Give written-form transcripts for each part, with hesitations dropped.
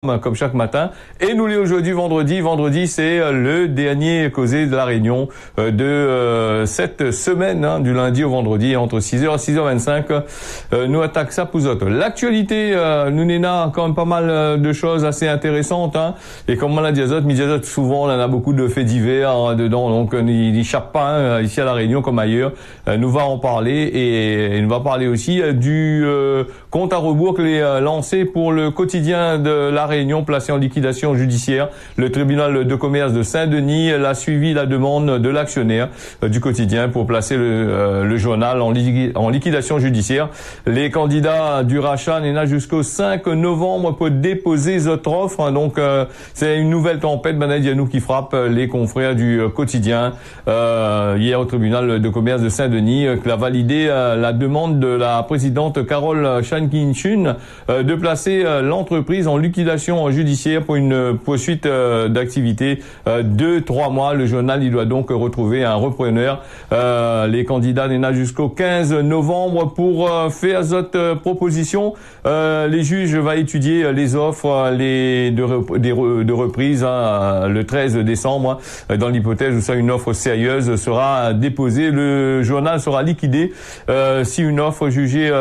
comme chaque matin. Et nous l'est aujourd'hui vendredi. Vendredi, c'est le dernier causé de la réunion de cette semaine, du lundi au vendredi, entre 6h et 6h25. Nous attaquons ça pour autres. L'actualité, nous n'en quand même pas mal de choses assez intéressantes. Et comme on l'a dit souvent, on en a beaucoup de faits divers dedans. Donc, il n'échappe pas ici à la Réunion comme ailleurs. Nous va en parler et nous va parler aussi du compte à rebours qu'il est lancé pour le quotidien de la Réunion placé en liquidation judiciaire. Le tribunal de commerce de Saint-Denis a suivi la demande de l'actionnaire du quotidien pour placer le journal en liquidation judiciaire. Les candidats du rachat n'en a jusqu'au 5 novembre pour déposer votre offre. Donc c'est une nouvelle tempête, Banadianou, qui frappe les confrères du quotidien. Hier au tribunal de commerce de Saint-Denis, qui a validé la demande de la présidente Carole Shankinchun de placer l'entreprise en liquidation judiciaire pour une poursuite d'activité de 3 mois. Le journal, il doit donc retrouver un repreneur. Les candidats n'en a jusqu'au 15 novembre pour faire cette proposition. Les juges vont étudier les offres de reprise le 13 décembre. Dans l'hypothèse où ça, une offre sérieuse sera déposée, le journal sera liquidé. Si une offre jugée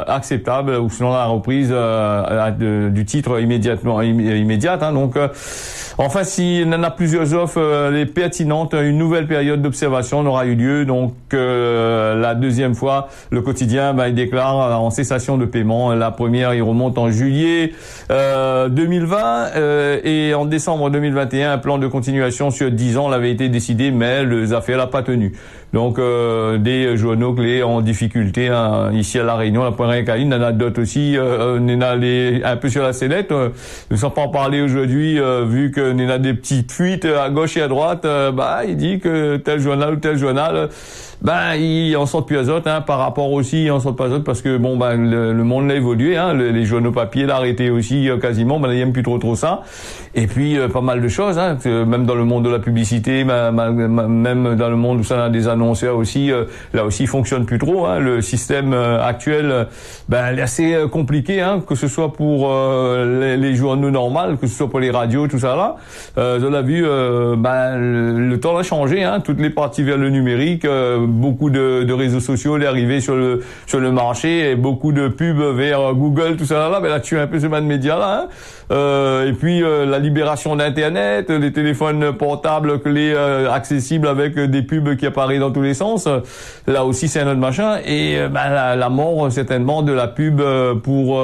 acceptable ou sinon la reprise du titre immédiate. Donc, enfin, s'il y en a plusieurs offres les pertinentes, une nouvelle période d'observation aura eu lieu. Donc, la deuxième fois, le quotidien, il déclare en cessation de paiement. La première, il remonte en juillet 2020 et en décembre 2021, un plan de continuation sur 10 ans l'avait été décidé, mais les affaires n'a pas tenu. Donc, des journaux clés en difficulté ici à La Réunion, la Pointe Caline, en a d'autres aussi, un peu sur la sellette. Nous ne sommes pas en parler aujourd'hui, vu que nous a des petites fuites à gauche et à droite. Il dit que tel journal ou tel journal, il en sort plus à autres, par rapport aussi, il en sort pas à autres parce que le monde a évolué, les journaux papier l'ont arrêté aussi quasiment, il n'aime plus trop ça. Et puis pas mal de choses, même dans le monde de la publicité, même dans le monde où ça a des annonceurs aussi, là aussi il fonctionne plus trop. Le système actuel, il est assez compliqué, que ce soit pour les journaux normaux, que ce soit pour les radios, tout ça là. On a vu, le temps a changé, toutes les parties vers le numérique. Beaucoup de réseaux sociaux est arrivé sur le marché et beaucoup de pubs vers Google, tout ça là, là tu as un peu ce man média là. Et puis la libération d'internet, les téléphones portables accessibles avec des pubs qui apparaissent dans tous les sens. Là aussi c'est un autre machin et la mort certainement de la pub pour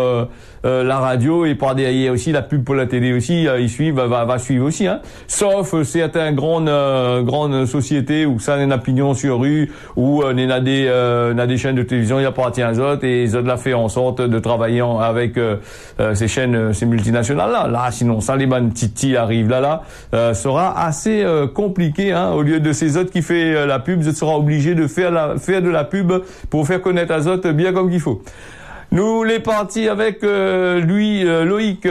la radio et par derrière aussi la pub pour la télé aussi, va suivre aussi. Sauf certaines grandes sociétés où ça n'a pignon sur rue, où on a des chaînes de télévision, il appartient aux autres et ils ont fait en sorte de travailler avec ces chaînes, ces multinationales là. Là, sinon ça les bonnes titi arrivent là, sera assez compliqué. Au lieu de ces autres qui fait la pub, vous sera obligé de faire de la pub pour faire connaître à autres bien comme qu'il faut. Nous les partis avec Loïc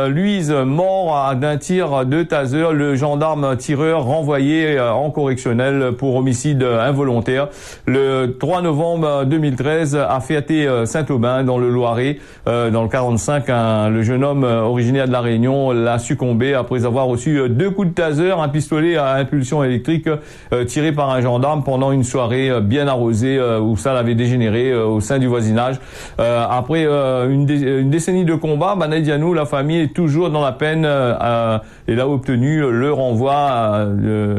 Louise, mort d'un tir de taser, le gendarme tireur renvoyé en correctionnel pour homicide involontaire. Le 3 novembre 2013 à Ferté-Saint-Aubin dans le Loiret, dans le 45, le jeune homme originaire de la Réunion l'a succombé après avoir reçu 2 coups de taser, un pistolet à impulsion électrique tiré par un gendarme pendant une soirée bien arrosée où ça l'avait dégénéré au sein du voisinage. Après une décennie de combat, Banadianou, la famille est toujours dans la peine et a obtenu le renvoi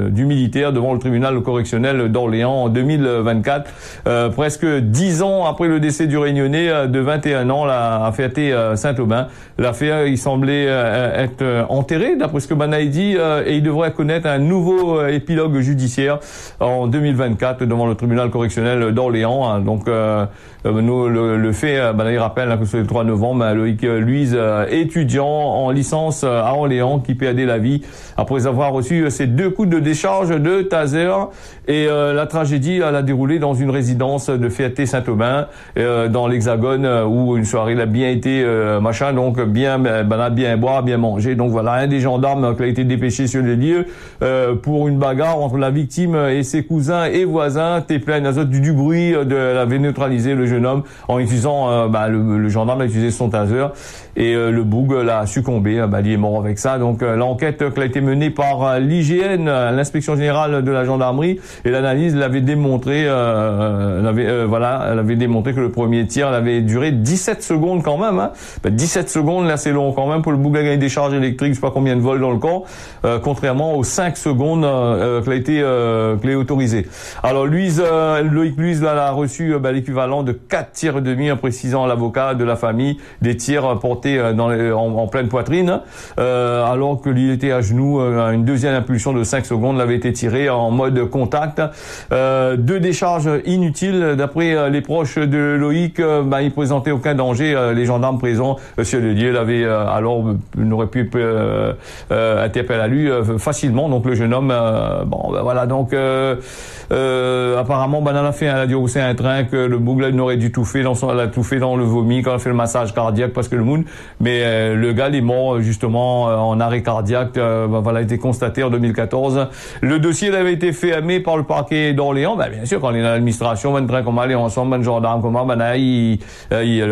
du militaire devant le tribunal correctionnel d'Orléans en 2024. Presque 10 ans après le décès du Réunionnais de 21 ans à Ferté-Saint-Aubin. L'affaire, il semblait être enterrée, d'après ce que Banaï dit, et il devrait connaître un nouveau épilogue judiciaire en 2024 devant le tribunal correctionnel d'Orléans. Donc, nous, le fait, il rappelle que c'est le 3 novembre, Loïc Louise, étudiant en licence à Orléans, qui perdait la vie après avoir reçu ces 2 coups de décharge de taser. Et la tragédie a déroulé dans une résidence de Ferté-Saint-Aubin, dans l'Hexagone, où une soirée a bien été donc bien boire, bien manger. Donc voilà, un des gendarmes qui a été dépêché sur les lieux pour une bagarre entre la victime et ses cousins et voisins. T'es plein du bruit, avait neutralisé le jeune homme en utilisant le gendarme a utilisé son taser et le boug l'a succombé. Il est mort avec ça. Donc l'enquête qui a été menée par l'IGN, l'inspection générale de la gendarmerie, et l'analyse l'avait démontré. Elle avait démontré que le premier tir avait duré 17 secondes quand même. 17 secondes, là c'est long quand même pour le boug à gagner des charges électriques, je sais pas combien de volts dans le corps, contrairement aux 5 secondes qu'il a autorisé. Alors Loïc Luise là, a reçu l'équivalent de 4 tirs et demi, précisant à l'avocat de la famille, des tirs portés en pleine poitrine, alors que lui était à genoux. Une deuxième impulsion de 5 secondes l'avait été tirée en mode contact. 2 décharges inutiles d'après les proches de Loïc. Il présentait aucun danger. Les gendarmes présents sur le lieu n'aurait pu interpeller à lui facilement. Donc le jeune homme, apparemment, elle a fait, elle a dit c'est un train que le boug n'aurait dû touffer elle a touffé dans le vomi quand elle a fait le massage cardiaque parce que le moon, mais le gars est mort justement en arrêt cardiaque. A été constaté en 2014. Le dossier avait été fermé par le parquet d'Orléans. Bien sûr, quand on est dans l'administration, ben train comme aller ensemble, ben gendarme comment, il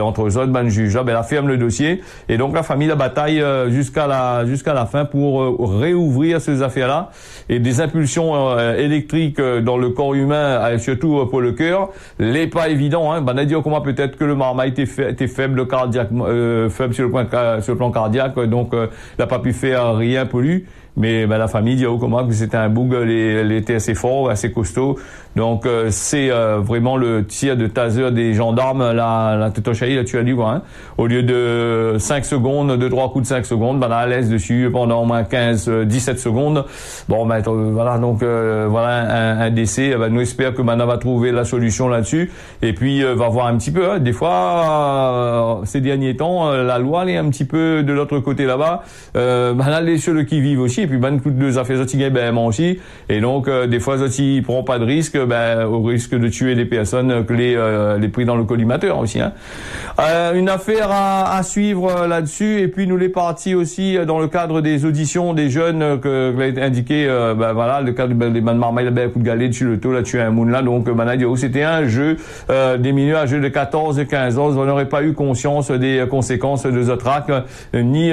entre eux autres, ben juge là, la ferme le dossier, et donc la famille la bataille jusqu'à la fin pour réouvrir ces affaires-là, et des impulsions électriques dans le corps humain, surtout pour le cœur, n'est pas évident. On a dit comment peut-être que le marmaille était faible cardiaque, faible sur le plan cardiaque, donc il n'a pas pu faire rien pour lui. Mais la famille dit comment que c'était un boug, il était assez fort, assez costaud. Donc c'est vraiment le tir de taser des gendarmes, la Totochaï, tu as dit quoi, au lieu de 5 secondes, de 3 coups de 5 secondes, à l'aise dessus pendant au moins 15-17 secondes. Un décès. Nous espérons que Mana va trouver la solution là-dessus, et puis va voir un petit peu. Des fois, ces derniers temps, la loi elle est un petit peu de l'autre côté là-bas. Elle est sur le qui-vive aussi. Et puis toutes deux affaires aussi, et donc des fois ils prend pas de risque, au risque de tuer les personnes que les pris dans le collimateur aussi. Une affaire à suivre là-dessus, et puis nous les partis aussi dans le cadre des auditions des jeunes que l'a indiqué, le cadre des man marmaille, coup de galet dessus le taux là tué un moon là, donc c'était un jeu des mineurs, un jeu de 14 et 15 ans. On n'aurait pas eu conscience des conséquences de Zotrak, ni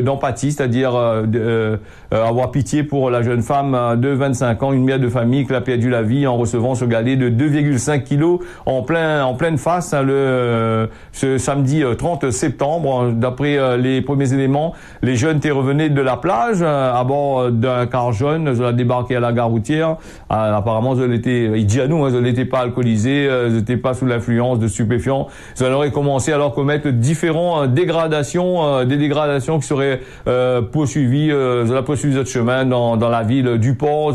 d'empathie, c'est-à-dire avoir pitié pour la jeune femme de 25 ans, une mère de famille qui a perdu la vie en recevant ce galet de 2,5 kilos en pleine face ce samedi 30 septembre. D'après les premiers éléments, les jeunes étaient revenus de la plage à bord d'un car jaune. Ils ont débarqué à la gare routière. Apparemment, il dit à nous, ils n'étaient pas alcoolisés, ils n'étaient pas sous l'influence de stupéfiants. Ils auraient commencé à leur commettre différentes dégradations, des dégradations qui seraient poursuivi la poursuite de chemin dans la ville du port,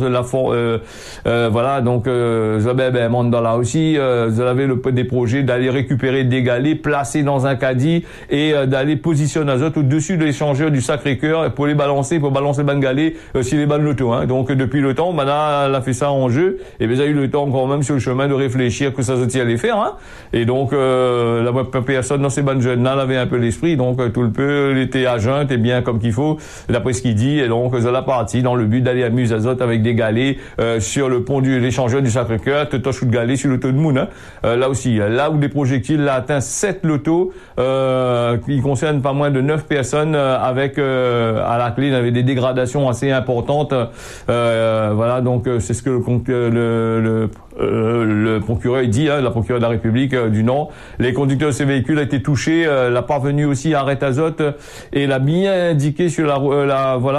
Mandala aussi, vous avez des projets d'aller récupérer des galets, placer dans un caddie et d'aller positionner les autres au-dessus de l'échangeur du Sacré-Cœur pour balancer le ban galets si les balles l'auto. Donc depuis le temps, elle a fait ça en jeu, et vous avez eu le temps quand même sur le chemin de réfléchir que ça se allait faire. Et donc la personne dans ces bandes jeunes là avait un peu l'esprit, donc tout le peu il était à jeun, était bien comme qu'il faut, d'après ce qu'il dit, et donc ça l'a parti dans le but d'aller amuser Azote avec des galets sur le pont de l'échangeur du Sacré-Cœur, toche de galets sur l'auto de Moon. Là aussi, là où des projectiles l'a atteint 7 lotos, qui concernent pas moins de 9 personnes, avec à la clé il y avait des dégradations assez importantes. Donc c'est ce que le procureur dit, la procureure de la République du Nord. Les conducteurs de ces véhicules a été touchés, la parvenue aussi à arrêt Azote, et l'a bien indiqué sur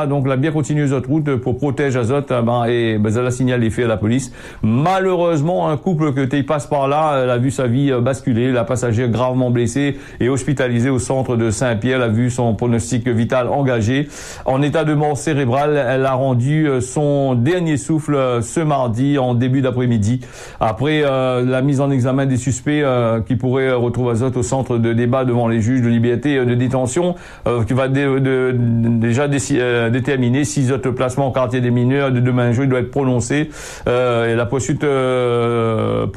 donc l'a bien continué cette route pour protéger Azote, ça l'a signalé fait à la police. Malheureusement, un couple qui passe par là, elle a vu sa vie basculer, la passagère gravement blessée et hospitalisée au centre de Saint-Pierre, elle a vu son pronostic vital engagé. En état de mort cérébrale, elle a rendu son dernier souffle ce mardi en début d'après-midi, après la mise en examen des suspects qui pourraient retrouver Azote au centre de débat devant les juges de liberté de détention, qui va déjà déterminer si autre placement au quartier des mineurs de demain jour doit être prononcé, et la poursuite pour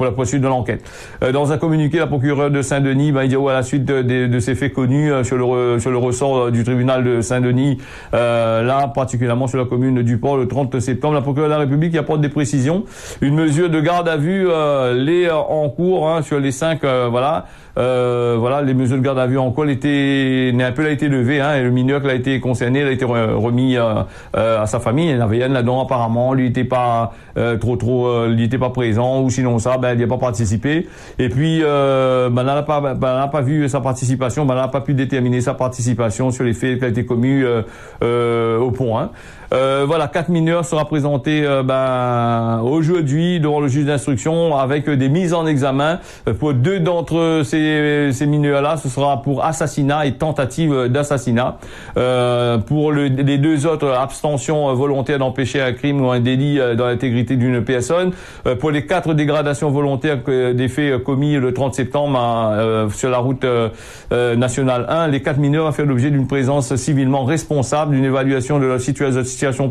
la poursuite de l'enquête. Dans un communiqué, la procureure de Saint-Denis il dit à la suite de ces faits connus sur le ressort du tribunal de Saint-Denis, là particulièrement sur la commune du Port le 30 septembre, la procureure de la République apporte des précisions. Une mesure de garde garde à vue les en cours sur les 5 voilà les mesures de garde à vue en cours n'a été levée et le mineur qui a été concerné il a été remis à sa famille. Il n'avait rien là-dedans apparemment, lui était pas il était pas présent ou sinon ça il n'a pas participé et puis n'a pas vu sa participation, n'a pas pu déterminer sa participation sur les faits qui a été commis au pont. Voilà, 4 mineurs sera présentés aujourd'hui devant le juge d'instruction avec des mises en examen. Pour 2 d'entre ces mineurs-là, ce sera pour assassinat et tentative d'assassinat. Pour les 2 autres, abstention volontaire d'empêcher un crime ou un délit dans l'intégrité d'une personne. Pour les 4 dégradations volontaires des faits commis le 30 septembre sur la route nationale 1, les 4 mineurs ont fait l'objet d'une présence civilement responsable, d'une évaluation de leur situation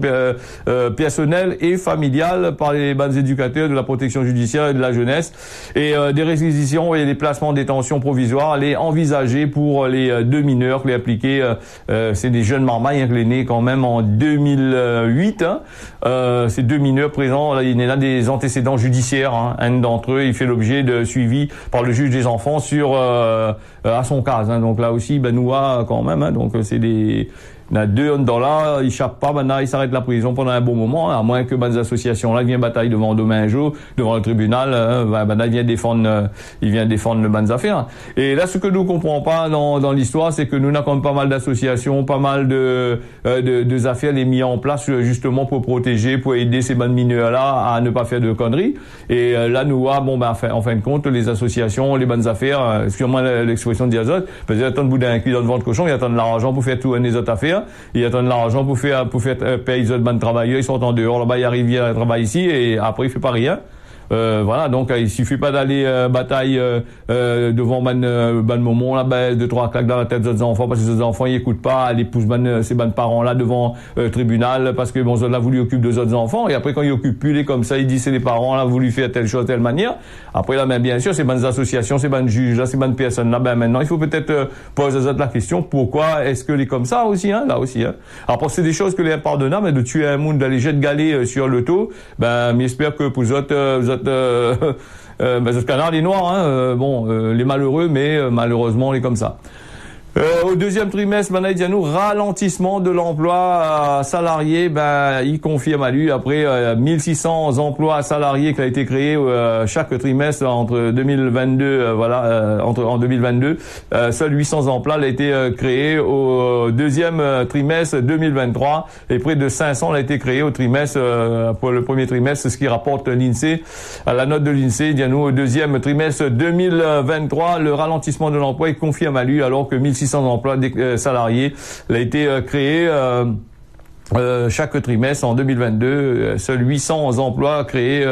personnelle et familiale par les bancs éducateurs de la protection judiciaire et de la jeunesse et des réquisitions et des placements en détention provisoire les envisagés pour les 2 mineurs que les appliqués c'est des jeunes marmailles que les nés quand même en 2008 ces 2 mineurs présents là, il y en a des antécédents judiciaires un d'entre eux il fait l'objet de suivi par le juge des enfants sur à son cas donc là aussi nous quand même donc c'est des il y en a 2 dans là, ils échappent pas, maintenant ils s'arrêtent la prison pendant un bon moment, à moins que les associations là viennent bataille devant demain un jour, devant le tribunal, il vient défendre le bonnes affaires. Et là, ce que nous comprenons pas dans l'histoire, c'est que nous n'avons quand même pas mal d'associations, pas mal de affaires les mis en place justement pour protéger, pour aider ces bonnes mineurs là à ne pas faire de conneries. Et là, nous en fin de compte, les associations, les bonnes affaires, excusez-moi l'expression de diazote, parce qu'ils attendent le bout d'un cul dans le ventre cochon, ils attendent l'argent pour faire tout les autres affaires. Ils attendent l'argent pour faire payer les autres bonnes travailleurs, ils sont en dehors, là-bas ils arrivent, ils travaillent ici et après il fait pas rien. Voilà, donc il suffit pas d'aller bataille devant ban moment là, 2-3 claques dans la tête des autres enfants parce que les autres enfants ils écoutent pas, ils poussent ces ban parents là devant tribunal parce que bon là voulu occuper 2 autres enfants et après quand ils occupent plus les comme ça ils disent c'est les parents là voulu faire telle chose telle manière. Après là bien sûr c'est bonnes associations, c'est bonnes juges là, c'est bonnes personnes là maintenant il faut peut-être poser aux autres la question pourquoi est-ce que les comme ça aussi là aussi Après c'est des choses que les impardonnables mais de tuer un monde d'aller jeter galet sur le taux j'espère que pour vous autres ce canard les noirs les malheureux mais malheureusement on est comme ça. Au 2e trimestre, ralentissement de l'emploi salarié, il confirme à lui après 1600 emplois salariés qui a été créés chaque trimestre entre 2022 en 2022, seuls 800 emplois a été créé au 2e trimestre 2023 et près de 500 a été créé au trimestre pour le 1er trimestre, ce qui rapporte l'INSEE à la note de l'INSEE. Au 2e trimestre 2023, le ralentissement de l'emploi est confirme à lui alors que 1600 emplois salariés a été créé chaque trimestre en 2022, seuls 800 emplois créés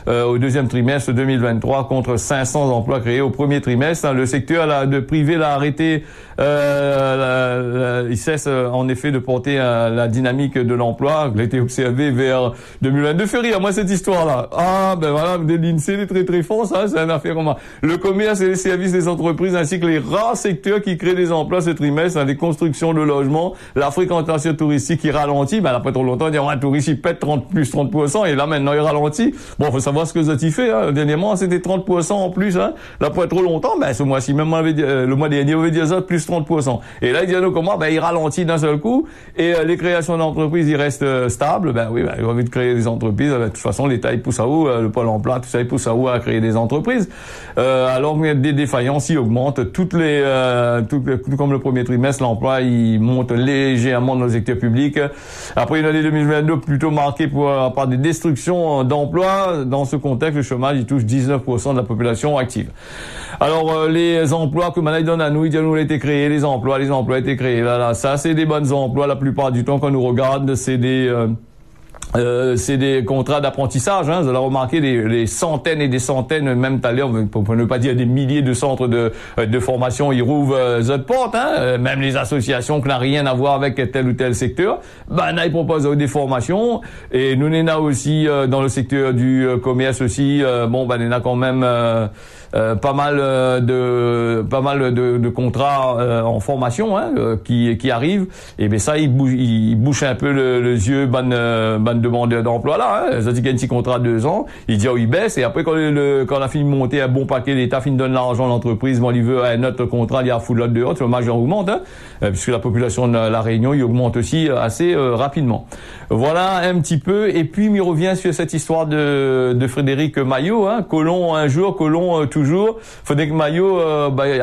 au 2e trimestre 2023 contre 500 emplois créés au 1er trimestre. Le secteur de privé l'a arrêté, il cesse en effet de porter la dynamique de l'emploi qui a été observé vers 2022. Fait rire moi cette histoire-là. L'INSEE est très très fort, ça c'est une affaire comme ça. Le commerce et les services des entreprises ainsi que les rares secteurs qui créent des emplois ce trimestre, les constructions de logements, la fréquentation touristique qui ralentit. Après trop longtemps, il y aura un touriste, il pète plus 30%, et là, maintenant, il ralentit. Bon, faut savoir ce que ça t'y fait, Dernièrement, c'était 30% en plus, Là, après trop longtemps, ce mois-ci, même le mois dernier, on avait dit ça, plus 30%. Et là, il dit, comment? Il ralentit d'un seul coup, et les créations d'entreprises, ils restent stables. Il a envie de créer des entreprises. De toute façon, l'État, il pousse à où? Le Pôle emploi, tout ça, il pousse à où à créer des entreprises. Alors que des défaillances, ils augmentent. Tout comme le 1er trimestre, l'emploi, il monte légèrement dans le secteur public. Après une année 2022 plutôt marquée par des destructions d'emplois, dans ce contexte, le chômage il touche 19% de la population active. Alors les emplois que Manaï donne à nous, il a été créés, les emplois ont été créés. Ça c'est des bons emplois. La plupart du temps quand on nous regarde, c'est des contrats d'apprentissage, Vous allez remarquer des centaines et des centaines, même tout à l'heure, pour ne pas dire des milliers de centres de formation, ils rouvrent cette porte, Même les associations qui n'ont rien à voir avec tel ou tel secteur, ils proposent des formations. Et nous, on a aussi dans le secteur du commerce aussi, on a quand même pas mal de contrats en formation qui arrivent. Et ben ça, il bouche un peu les yeux ban demandeur d'emploi là. Ça dit qu'il y a un petit contrat de 2 ans. Il dit il baisse et après quand on a fini de monter un bon paquet, l'État finit de donner l'argent à l'entreprise, bon, il veut un autre contrat, il y a foutre l'autre dehors, le chômage augmente, puisque la population de la Réunion, il augmente aussi assez rapidement. Voilà un petit peu. Et puis il revient sur cette histoire de Frédéric Maillot, colon un jour, colon toujours. Frédéric Maillot,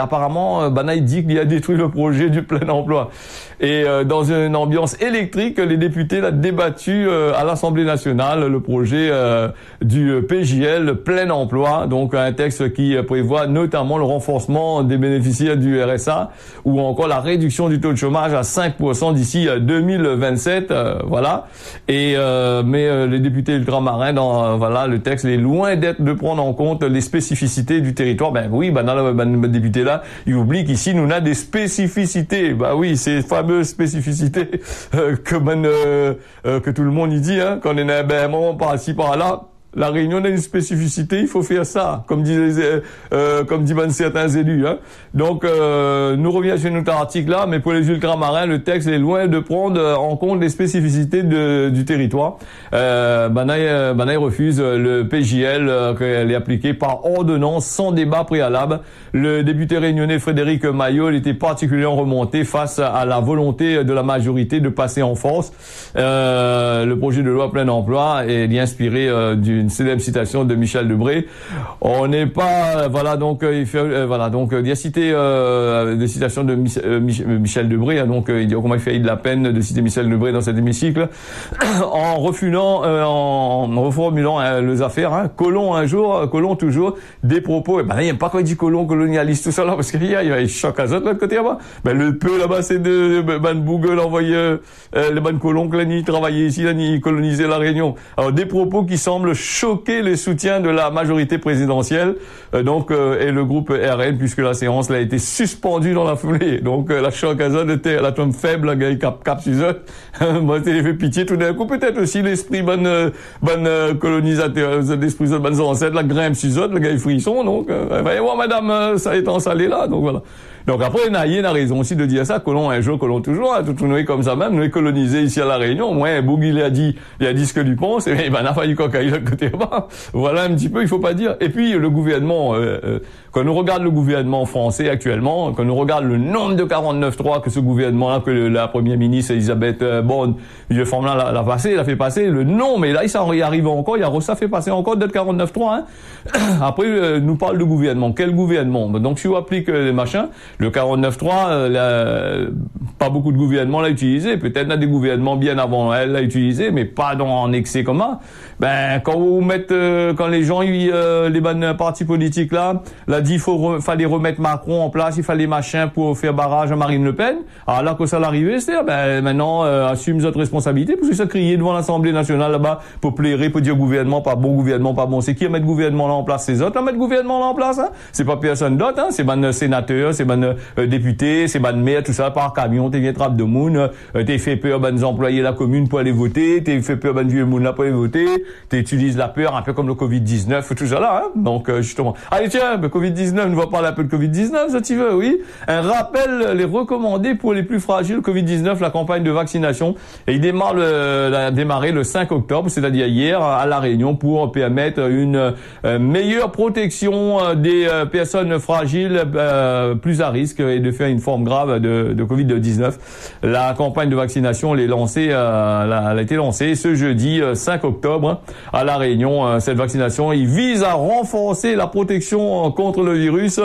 apparemment, il dit qu'il a détruit le projet du plein emploi. Et dans une ambiance électrique, les députés l'ont débattu à l'Assemblée nationale, le projet du PJL plein emploi, donc un texte qui prévoit notamment le renforcement des bénéficiaires du RSA ou encore la réduction du taux de chômage à 5% d'ici 2027, voilà. Et mais les députés ultramarins dans le texte est loin d'être de prendre en compte les spécificités du territoire. Ben oui, le député là, il oublie qu'ici nous on a des spécificités. Bah oui, ces fameuses spécificités que tout le monde y dit, quand on est un moment par-ci par-là. La Réunion a une spécificité, il faut faire ça, comme disent certains élus. Donc, nous revenons sur notre article là, mais pour les ultramarins, le texte est loin de prendre en compte les spécificités du territoire. Banaï refuse le PJL qu'elle est appliquée par ordonnance sans débat préalable. Le député réunionnais Frédéric Maillot était particulièrement remonté face à la volonté de la majorité de passer en force. Le projet de loi plein emploi est inspiré d'une célèbre citation de Michel Debré. On n'est pas, il y a cité des citations de Michel Debré, donc il dit comment il fait de la peine de citer Michel Debré dans cet hémicycle, en reformulant les affaires, colon un jour, colon toujours, des propos, il n'aime pas quand il dit colon, colonialiste, tout ça là, parce qu'il y a choc à zot de l'autre côté là-bas. Le peu là-bas, c'est de Google envoyer les bonnes colons que l'année travailler ici, l'année coloniser la Réunion. Alors des propos qui semblent choquer les soutiens de la majorité présidentielle, et le groupe RN, puisque la séance a été suspendue dans la foulée. Donc la choc à zot était la tombe faible, la gars cap sur zot. Moi, j'ai fait pitié tout d'un coup, peut-être aussi l'esprit bonne colonisateur, l'esprit de bonnes ancêtres, la grimpe sur zot, le gars frisson, donc voyez voir madame, ça est ensalé là, donc voilà. Donc après, Naïen a raison aussi de dire ça, colon un jour, colon toujours, tout nous est comme ça même, nous est colonisé ici à la Réunion. Moi, Bougui il a dit ce que lui pense, et ben, n'a fallu cocaïne de côté bas. Voilà un petit peu, il faut pas dire. Et puis, le gouvernement, quand nous regarde le gouvernement français actuellement, quand nous regarde le nombre de 49.3 que ce gouvernement-là, que la première ministre Elisabeth Borne, je forme là, l'a fait passer, le nom, mais là, il y arrive encore, ça fait passer encore d'autres 49.3, Après, nous parle de gouvernement. Quel gouvernement? Donc, si on applique les machins, le 49.3, pas beaucoup de gouvernements l'ont utilisé. Peut-être là des gouvernements bien avant elle l'a utilisé, mais pas en excès comme ça. Quand vous mettez, quand les gens, les bonnes partis politiques là dit fallait remettre Macron en place, il fallait machin pour faire barrage à Marine Le Pen. Alors là que ça l'arrivée, c'est maintenant assume votre responsabilité, parce que ça criait devant l'Assemblée nationale là-bas pour plairer, pour dire gouvernement pas bon. C'est qui a mettre gouvernement là en place? C'est autres à mettre gouvernement là en place. C'est pas personne d'autre. C'est ban sénateur, c'est ban député, c'est ban maire, tout ça par camion. T'es bien trappe de monde, t'es fait peur ban employés de la commune pour aller voter, t'es fait peur ban vieux monde là pour aller voter, t'utilises la peur un peu comme le Covid-19, tout ça là. Donc justement, allez tiens, Covid-19, ne va parler un peu de Covid-19, ça tu veux, oui. Un rappel, les recommandés pour les plus fragiles, Covid-19, la campagne de vaccination, et il a démarré le 5 octobre, c'est-à-dire hier, à La Réunion, pour permettre une meilleure protection des personnes fragiles, plus à risque, et de faire une forme grave de Covid-19. La campagne de vaccination, elle a été lancée ce jeudi 5 octobre à La Réunion. Cette vaccination, il vise à renforcer la protection contre le virus,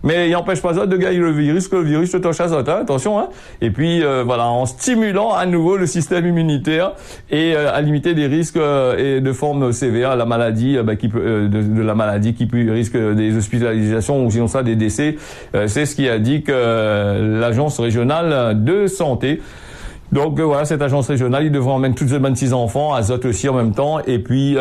mais il n'empêche pas ça de gagner le virus, que le virus te touche à ça, attention, Et puis en stimulant à nouveau le système immunitaire et à limiter des risques et de formes sévères à la maladie, de la maladie qui risque des hospitalisations ou sinon ça des décès. C'est ce qui indique l'agence régionale de santé. Donc voilà, cette agence régionale, il devrait emmener toutes les 26 enfants, azote aussi en même temps, et puis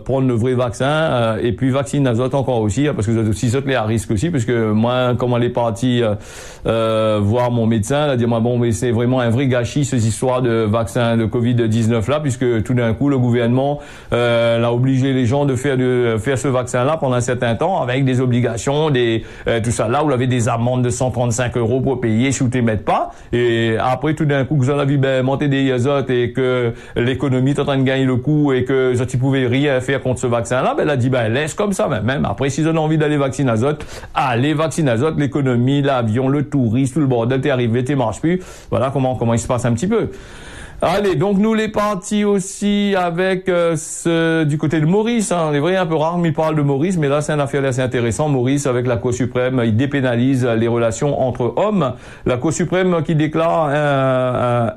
prendre le vrai vaccin, et puis vacciner azote encore aussi, parce que vous êtes aussi les à risque aussi, puisque moi, comme elle est partie voir mon médecin, elle a dit moi bon, mais c'est vraiment un vrai gâchis ces histoires de vaccin de Covid-19 là, puisque tout d'un coup le gouvernement a obligé les gens de faire ce vaccin là pendant un certain temps, avec des obligations, tout ça là, vous avez des amendes de 135 € pour payer si vous ne les mettez pas, et après tout d'un coup vous avez monter des azotes et que l'économie est en train de gagner le coup et que tu pouvais rien faire contre ce vaccin-là, elle a dit laisse comme ça, même après si on a envie d'aller vacciner azote, allez vacciner azote, l'économie, l'avion, le tourisme, tout le bordel, t'es arrivé, t'es marche plus. Voilà comment il se passe un petit peu. Allez, donc nous les partis aussi avec du côté de Maurice, hein. On est vrai un peu rare, mais il parle de Maurice, mais là c'est une affaire assez intéressante. Maurice avec la Cour suprême, il dépénalise les relations entre hommes. La Cour suprême qui déclare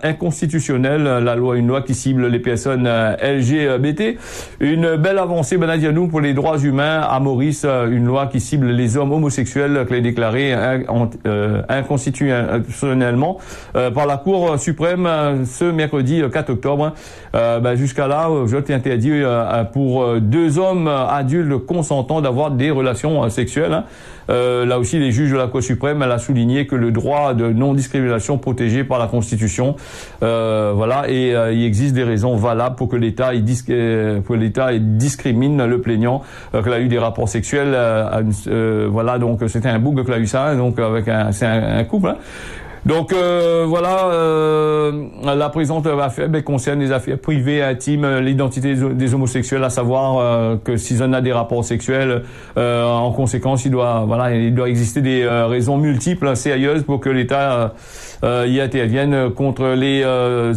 inconstitutionnelle une loi qui cible les personnes LGBT. Une belle avancée, Benadianou, pour les droits humains à Maurice, une loi qui cible les hommes homosexuels qui est déclarée inconstitutionnellement par la Cour suprême ce mercredi 4 octobre. Jusqu'à là, je t'ai interdit pour 2 hommes adultes consentants d'avoir des relations sexuelles. Là aussi, les juges de la Cour suprême, elle a souligné que le droit de non-discrimination protégé par la Constitution, il existe des raisons valables pour que l'État discrimine le plaignant qu'il a eu des rapports sexuels. Donc c'était un bouc qu'il a eu ça, donc c'est un couple. Hein. Donc la présente affaire concerne les affaires privées, intimes, l'identité des homosexuels, à savoir que s'ils en ont des rapports sexuels, en conséquence, il doit exister des raisons multiples, sérieuses, pour que l'État y intervienne contre les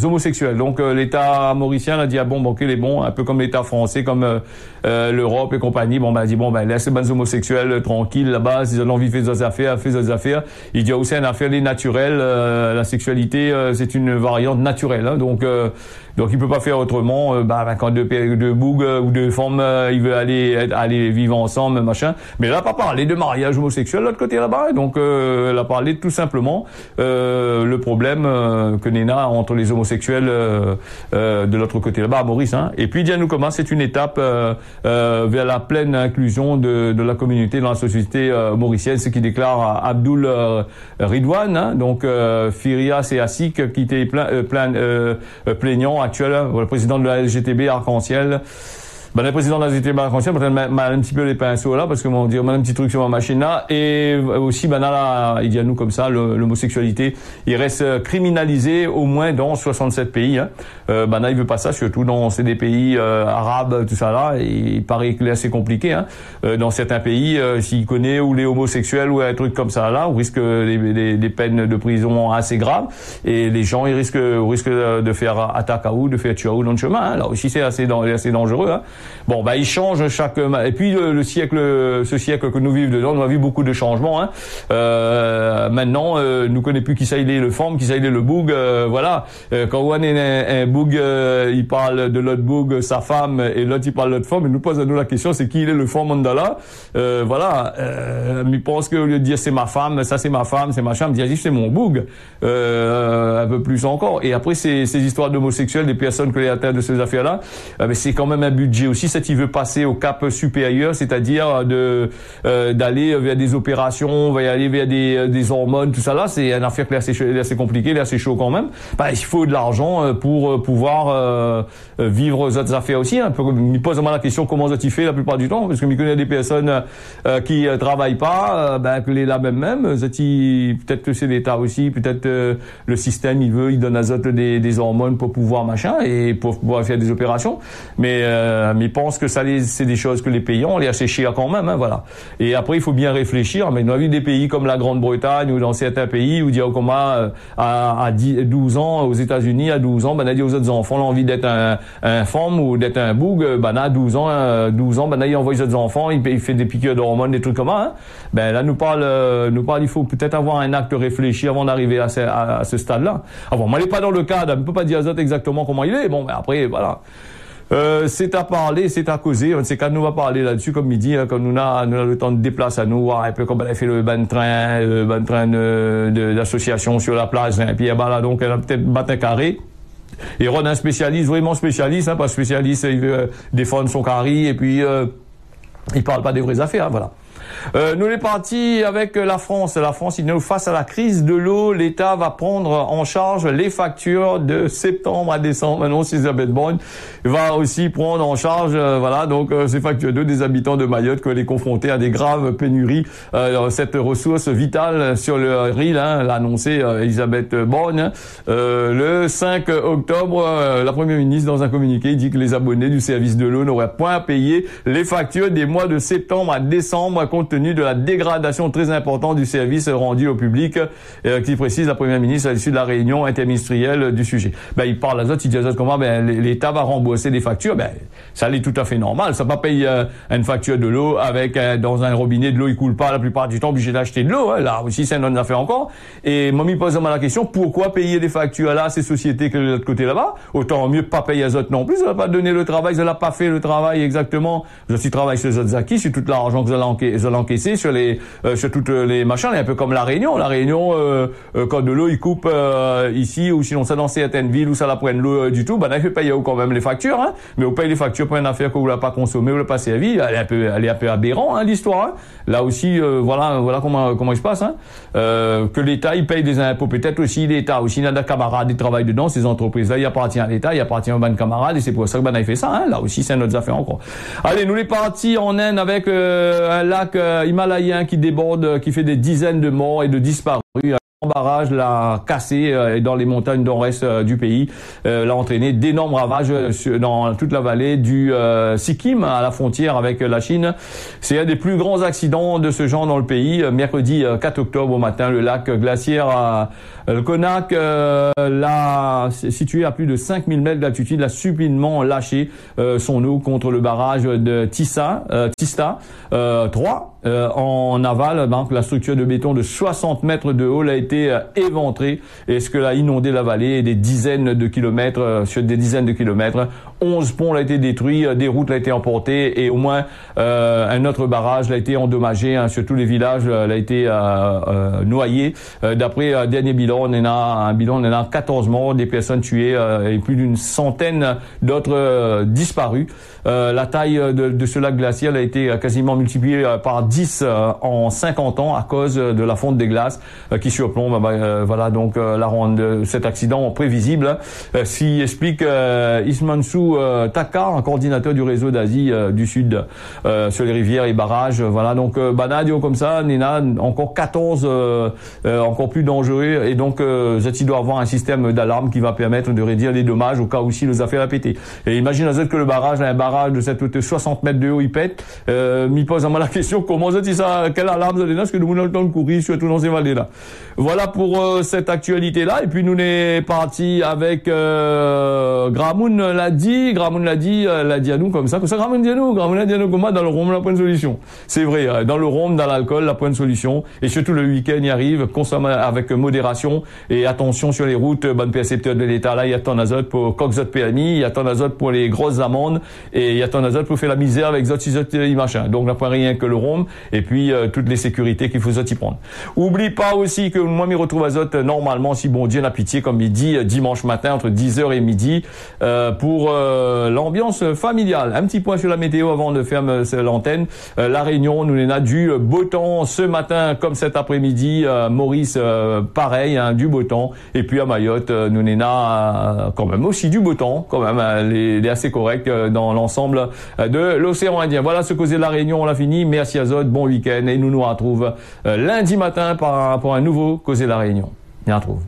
homosexuels. Donc l'État mauricien a dit qu'il est bon, un peu comme l'État français, comme l'Europe et compagnie. Laisse les bonnes homosexuels tranquilles là-bas, s'ils ont envie de faire des affaires. Il y a aussi une affaire des naturels. La sexualité, c'est une variante naturelle, hein, donc il peut pas faire autrement. Quand deux bougs ou deux femmes, ils veulent aller vivre ensemble, machin. Mais elle a pas parlé de mariage homosexuel de l'autre côté là-bas. Donc elle a parlé tout simplement le problème que Néna entre les homosexuels de l'autre côté là-bas à Maurice. Hein. Et puis Dianoukouma, c'est une étape vers la pleine inclusion de la communauté dans la société mauricienne, ce qui déclare Abdoul Ridwan. Hein. Donc Firias et Asik qui étaient plaignants actuels, le président de la LGTB Arc-en-Ciel. Le président de la LGTB Arc-en-Ciel m'a un petit peu les pinceaux là, parce que on dirait un petit truc sur ma machine là, et aussi il dit à nous comme ça, l'homosexualité, il reste criminalisé au moins dans 67 pays. Hein. Il veut pas ça, surtout dans des pays arabes, tout ça là, et il paraît que c'est assez compliqué. Hein. Dans certains pays, s'il connaît ou les homosexuels ou un truc comme ça là, on risque des peines de prison assez graves, et les gens ils risquent de faire attaque à ou de faire tuer dans le chemin. Hein. Là aussi c'est assez dangereux. Hein. Il change et puis ce siècle que nous vivons dedans, nous avons vu beaucoup de changements. Hein. Maintenant, nous connaissons plus qui ça il est le femme, qui ça il est le boug. Quand on est un boug, il parle de l'autre boug, sa femme, et l'autre il parle de l'autre femme. Et nous pose à nous la question, c'est qui il est le femme mandala. Mais pense que au lieu de dire c'est ma femme, ça c'est ma femme, c'est machin, me dit c'est mon boug. Un peu plus encore. Et après ces histoires d'homosexuels, des personnes que les atteintes de ces affaires-là, mais c'est quand même un budget aussi, il veut passer au cap supérieur, c'est-à-dire d'aller vers des opérations, aller vers des hormones, tout ça là, c'est une affaire qui est assez compliquée, assez chaud quand même. Il faut de l'argent pour pouvoir vivre d'autres affaires aussi. Hein. Il me pose vraiment la question comment ça t'y fait la plupart du temps, parce que je connais des personnes qui travaillent pas, que les là même, peut-être que c'est l'État aussi, peut-être le système il donne à autres des hormones pour pouvoir machin et pour pouvoir faire des opérations, mais ils pensent que c'est des choses que les pays ont, on les a séchés quand même, hein, voilà. Et après, il faut bien réfléchir, mais dans la vie des pays comme la Grande-Bretagne ou dans certains pays où il y a à 12 ans, aux États-Unis, à 12 ans, on a dit aux autres enfants, on a envie d'être un femme ou d'être un boug, à 12 ans, il envoie les autres enfants, il fait des piqûres d'hormones, des trucs comme ça, hein. Là, nous parle, il faut peut-être avoir un acte réfléchi avant d'arriver à ce stade-là. Moi, il n'est pas dans le cadre, on ne peut pas dire aux autres exactement comment il est, après, voilà. C'est à parler, c'est à causer. C'est quand nous va parler là-dessus comme midi, hein, comme nous a le temps de déplacer à nous, un peu comme elle a fait le ban train d'association sur la place, hein, et puis là donc elle a peut-être battu un carré. Et Ron un spécialiste, vraiment spécialiste, hein, pas spécialiste, il veut défendre son carré et puis il parle pas des vraies affaires, hein, voilà. Nous les partis avec la France. La France, il nous face à la crise de l'eau. L'État va prendre en charge les factures de septembre à décembre. Maintenant, Elisabeth Borne va aussi prendre en charge, voilà, donc ces factures d'eau des habitants de Mayotte qui est confrontés à des graves pénuries. Cette ressource vitale sur le riz, hein, l'a annoncé Elisabeth Borne. Le 5 octobre, la Première ministre, dans un communiqué, dit que les abonnés du service de l'eau n'auraient point à payer les factures des mois de septembre à décembre, compte tenu de la dégradation très importante du service rendu au public, qui précise la Première ministre à l'issue de la réunion interministérielle du sujet. Il parle à Zot, il dit à Zot comment l'État va rembourser des factures. Ça l'est tout à fait normal. Ça va pas payer une facture de l'eau avec dans un robinet de l'eau il coule pas la plupart du temps, obligé d'acheter de l'eau. Hein. Là aussi, c'est une autre affaire encore. Et moi, me pose la question, pourquoi payer des factures là à ces sociétés que de l'autre côté là-bas? Autant mieux pas payer à Zot non plus. Ça va pas donner le travail, ça l'a pas fait le travail exactement. Zot travaille sur Zot Zaki, sur tout l'argent que vous allez encaisser sur toutes les machins, un peu comme la Réunion. La Réunion, quand de l'eau il coupe ici, ou sinon ça dans certaines villes où ça la prenne l'eau du tout, il faut payer quand même les factures, hein. Mais vous payez les factures pour une affaire que vous l'avez pas consommée, vous l'avez pas servi, elle est un peu aberrant, hein, l'histoire, hein. Là aussi, voilà comment il se passe, hein. Que l'État il paye des impôts, peut-être aussi l'État, aussi il y a des camarades qui travaillent dedans, ces entreprises-là, il appartient à l'État, il appartient aux bonnes camarades, et c'est pour ça que il fait ça, hein. Là aussi c'est une autre affaire encore. Allez, nous les partis en Inde avec un lac himalayen qui déborde, qui fait des dizaines de morts et de disparus. Un barrage l'a cassé dans les montagnes nord-est du pays, l'a entraîné d'énormes ravages dans toute la vallée du Sikkim, à la frontière avec la Chine. C'est un des plus grands accidents de ce genre dans le pays. Mercredi 4 octobre au matin, le lac glaciaire le Konak, situé à plus de 5000 mètres d'altitude, a subitement lâché son eau contre le barrage de Tista 3 en aval. Donc la structure de béton de 60 mètres de haut a été éventrée, et ce que l'a inondé la vallée et des dizaines de kilomètres, sur des dizaines de kilomètres. 11 ponts ont été détruits, des routes ont été emportées, et au moins un autre barrage a été endommagé, hein, sur tous les villages, a été noyé. D'après un dernier bilan, on a 14 morts, des personnes tuées et plus d'une centaine d'autres disparus. La taille de ce lac glaciaire a été quasiment multipliée par 10 en 50 ans à cause de la fonte des glaces qui surplombe voilà donc la ronde. Cet accident prévisible, s'y explique Ismansou Taka, un coordinateur du réseau d'Asie du Sud sur les rivières et barrages. Voilà donc Banadio comme ça, Nena encore 14 encore plus dangereux, et donc Zati doit avoir un système d'alarme qui va permettre de réduire les dommages au cas où si les affaires à péter. Et imagine à que le barrage, un barrage de cette hauteur 60 mètres de haut, il pète. M'y pose à moi la question, comment Zati ça, quelle alarme vous avez là, parce que nous avons le temps de courir surtout dans ces vallées là. Voilà pour cette actualité là. Et puis nous est parti avec Gramoun l'a dit à nous comme ça Gramoun dit à nous comme moi, dans le rhum la bonne solution. C'est vrai, dans le rhum, dans l'alcool, la bonne solution. Et surtout le week-end y arrive, consomme avec modération et attention sur les routes. Bonne percepteur de l'État là, il y a ton azote pour coq permis, il y a ton azote pour les grosses amendes, et il y a ton azote pour faire la misère avec zot machin. Donc n'a pas rien que le rhum, et puis toutes les sécurités qu'il faut y prendre. Oublie pas aussi que moi m'y retrouve à Zot normalement, si bon Dieu n'a pitié, comme il dit, dimanche matin entre 10h et midi pour l'ambiance familiale. Un petit point sur la météo avant de fermer l'antenne. La Réunion, nous en a du beau temps ce matin comme cet après-midi. Maurice, pareil, hein, du beau temps. Et puis à Mayotte, nous en a quand même aussi du beau temps, quand même, il est assez correct dans l'ensemble de l'océan Indien. Voilà ce causé de la Réunion, on l'a fini. Merci à Zot, bon week-end, et nous nous retrouvons lundi matin pour un nouveau causé de la Réunion. Bien retrouve.